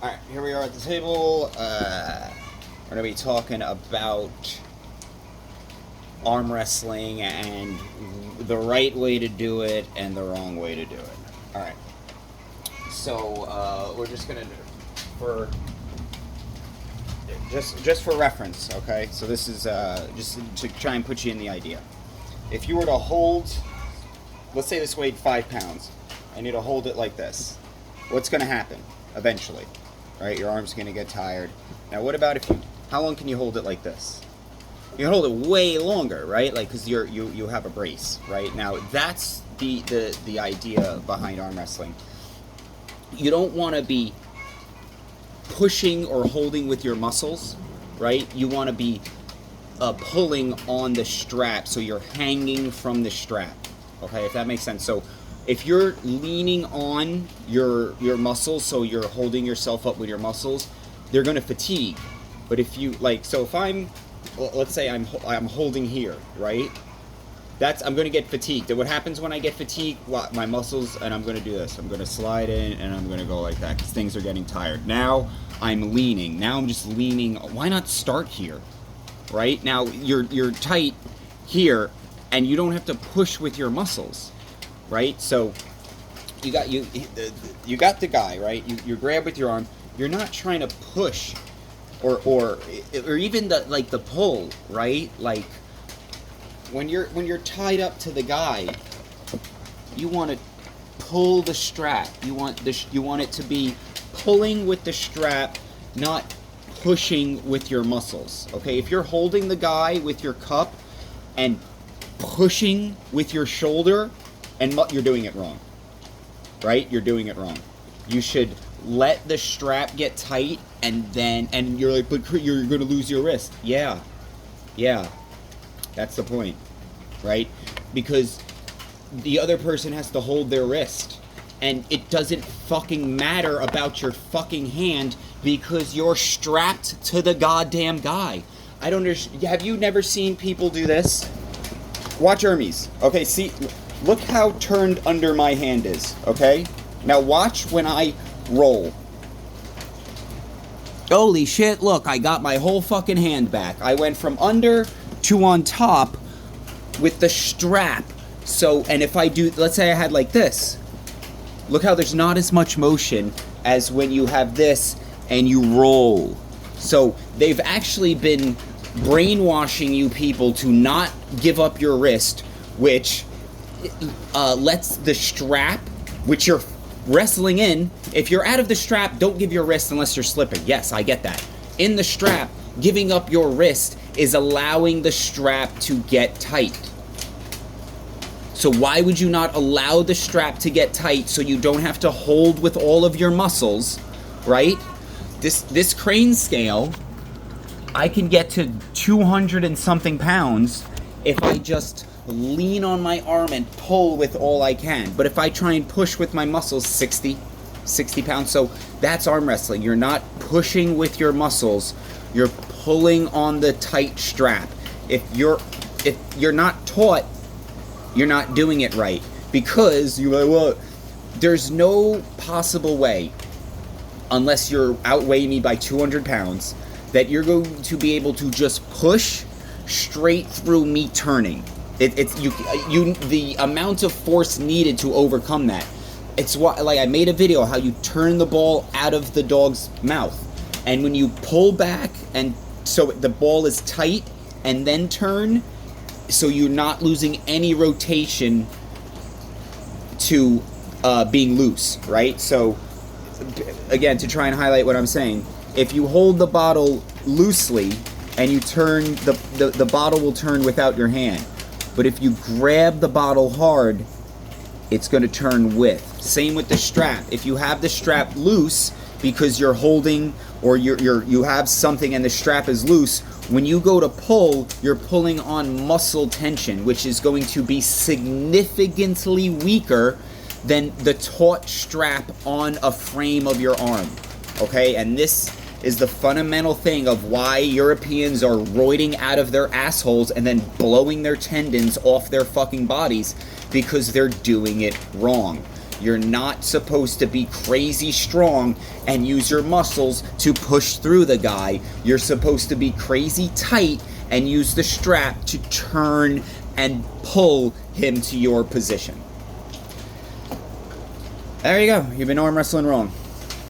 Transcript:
Alright, here we are at the table. We're going to be talking about arm wrestling and the right way to do it and the wrong way to do it. Alright, so we're just going to, just for reference, okay? So this is just to try and put you in the idea. If you were to hold, let's say this weighed 5 pounds, and you to hold it like this, what's going to happen eventually? Right, your arm's going to get tired. Now, what about how long can you hold it like this? You can hold it way longer, right? Like, because you have a brace, right? Now, that's the idea behind arm wrestling. You don't want to be pushing or holding with your muscles, right? You want to be pulling on the strap, so you're hanging from the strap, okay? If that makes sense. So if you're leaning on your muscles, so you're holding yourself up with your muscles, they're going to fatigue. But if you if let's say I'm holding here, right? I'm going to get fatigued. And what happens when I get fatigued? Well, my muscles, and I'm going to do this. I'm going to slide in and I'm going to go like that because things are getting tired. Now I'm leaning. Now I'm just leaning. Why not start here, right? Now you're tight here, and you don't have to push with your muscles. Right, so you got the guy, right? You grab with your arm. You're not trying to push, or even the pull, right? Like when you're tied up to the guy, you want to pull the strap. You want it to be pulling with the strap, not pushing with your muscles. Okay, if you're holding the guy with your cup and pushing with your shoulder, and you're doing it wrong, right? You're doing it wrong. You should let the strap get tight, and you're like, but you're going to lose your wrist. Yeah, that's the point, right? Because the other person has to hold their wrist, and it doesn't fucking matter about your fucking hand because you're strapped to the goddamn guy. I don't understand. Have you never seen people do this? Watch Hermes. Okay, see. Look how turned under my hand is, okay? Now watch when I roll. Holy shit, look, I got my whole fucking hand back. I went from under to on top with the strap. So, and if I do, let's say I had like this. Look how there's not as much motion as when you have this and you roll. So, they've actually been brainwashing you people to not give up your wrist, which lets the strap, which you're wrestling in, if you're out of the strap, don't give your wrist unless you're slipping. Yes, I get that. In the strap, giving up your wrist is allowing the strap to get tight. So why would you not allow the strap to get tight so you don't have to hold with all of your muscles, right? This crane scale, I can get to 200 and something pounds if I just lean on my arm and pull with all I can. But if I try and push with my muscles, 60 pounds. So that's arm wrestling. You're not pushing with your muscles. You're pulling on the tight strap. If you're not taught, you're not doing it right. Because there's no possible way, unless you're outweighing me by 200 pounds, that you're going to be able to just push straight through me turning. The amount of force needed to overcome that. It's what, like, I made a video how you turn the ball out of the dog's mouth, and when you pull back, and so the ball is tight, and then turn, so you're not losing any rotation to being loose, right? So again, to try and highlight what I'm saying, if you hold the bottle loosely and you turn, the bottle will turn without your hand. But if you grab the bottle hard, it's going to turn with. Same with the strap. If you have the strap loose because you're holding, or you have something and the strap is loose, when you go to pull, you're pulling on muscle tension, which is going to be significantly weaker than the taut strap on a frame of your arm. Okay? And this is the fundamental thing of why Europeans are roiding out of their assholes and then blowing their tendons off their fucking bodies, because they're doing it wrong. You're not supposed to be crazy strong and use your muscles to push through the guy. You're supposed to be crazy tight and use the strap to turn and pull him to your position. There you go. You've been arm wrestling wrong.